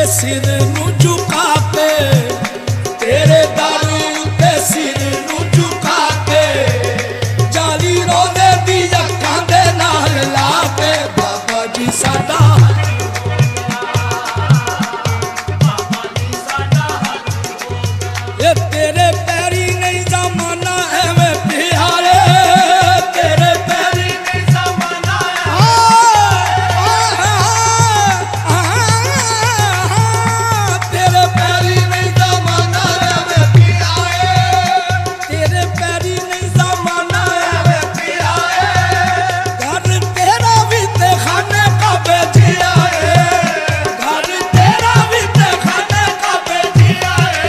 सिर नूं झुका के, तेरे दर उत्ते सिर नूं झुका के, जाली रोदे दी अखां दे नाल ला के बाबा जी साडा तेरे पैरी नहीं जमाना एवें प्यारे, तेरे पैरी नहीं जमाना तेरे पैरी नहीं जमाना एवें प्यारे, तेरे पैरी नहीं जमाना एवें प्यारे, घर तेरा भी ते खाने का बेचिया है, घर तेरा भी ते खाने का बेचिया है,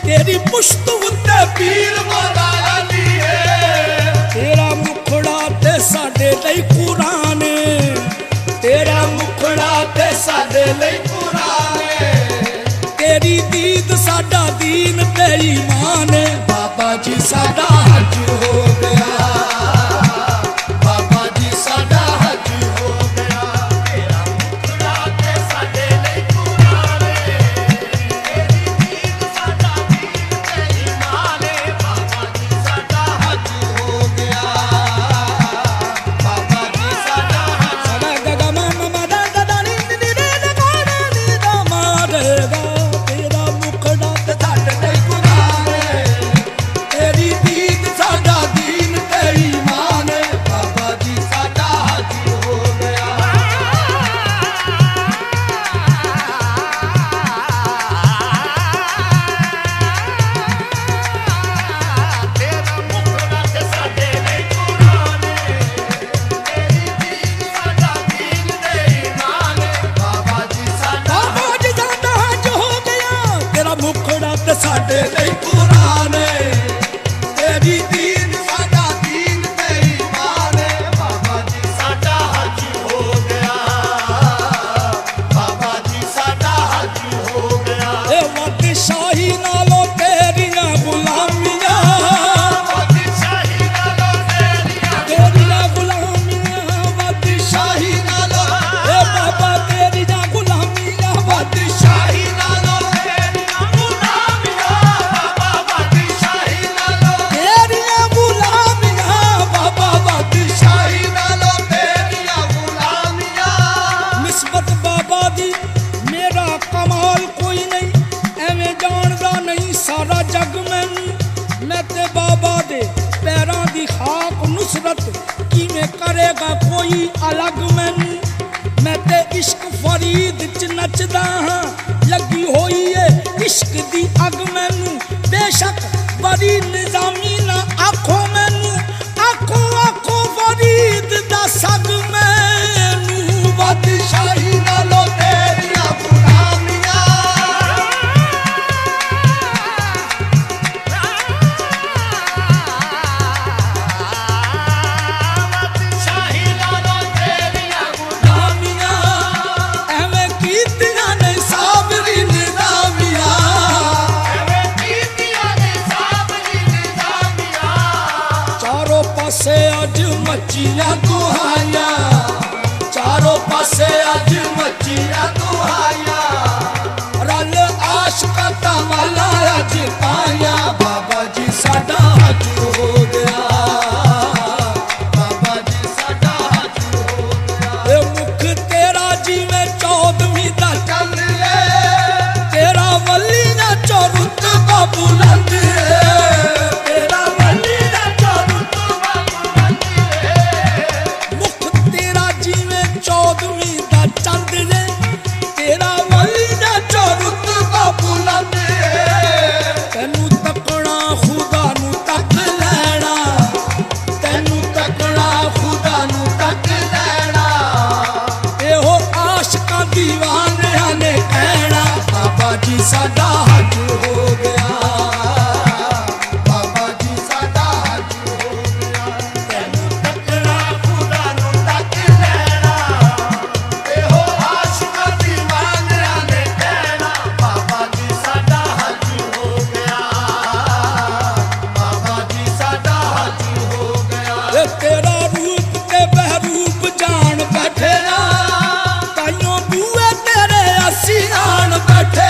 तेरी पुश्त उत्ते पीर मौला अली है, तेरा मुखड़ा ते साडे लई कुरान, तेरा मुखड़ा ते साडे लई कुरान, तेरी दीद साडा दीन ते ईमान, बाबा जी साडा हज हो गया, बाबा जी साडा हज हो गया, तेरा मुखड़ा ते साडे लई कुरान, तेरी दीद साडा दीन ते ईमान, बाबा जी साडा हज हो गया, बाबा जी साडा हज साडा गगा मामा मदा गदा नी नी रे दा नी दा मारेगा, तेरा मुखड़ा ते साडे लई कुरान, दी खाक नुसरत किवें करेगा कोई अलग मैनू मैं ते इश्क फरीद च नचदा हां लगी होई है इश्क दी अग मैनू बेशक बड़ी निजामी ना आखो मैनू आखो आखो फरीद दा सग मैनू बादशाही नालों तेरियां गुलामियां पासे अज मचिया दुहाया चारों पासे अज मचिया दुहाया रल आशका तमाला अज पाया बाबा जी साडा हज हो गया बाबा जी साडा हज हो गया मुख तेरा जिवें 14वीं दा चंद तेरा वली ना रुतबा बुलंद साडा हज हो गया बाबा जी साडा हज हो गया तैनू तकना खुदा नू तक लैना एहो आशिकां दीवानियां ने कहना बाबा जी साडा हज हो गया बाबा जी साडा हज हो गया तेरा रूप ते बहरूप जान बैठे ना ताइयों बूए तेरे असी आन बैठे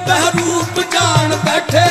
बहरूप जान बैठे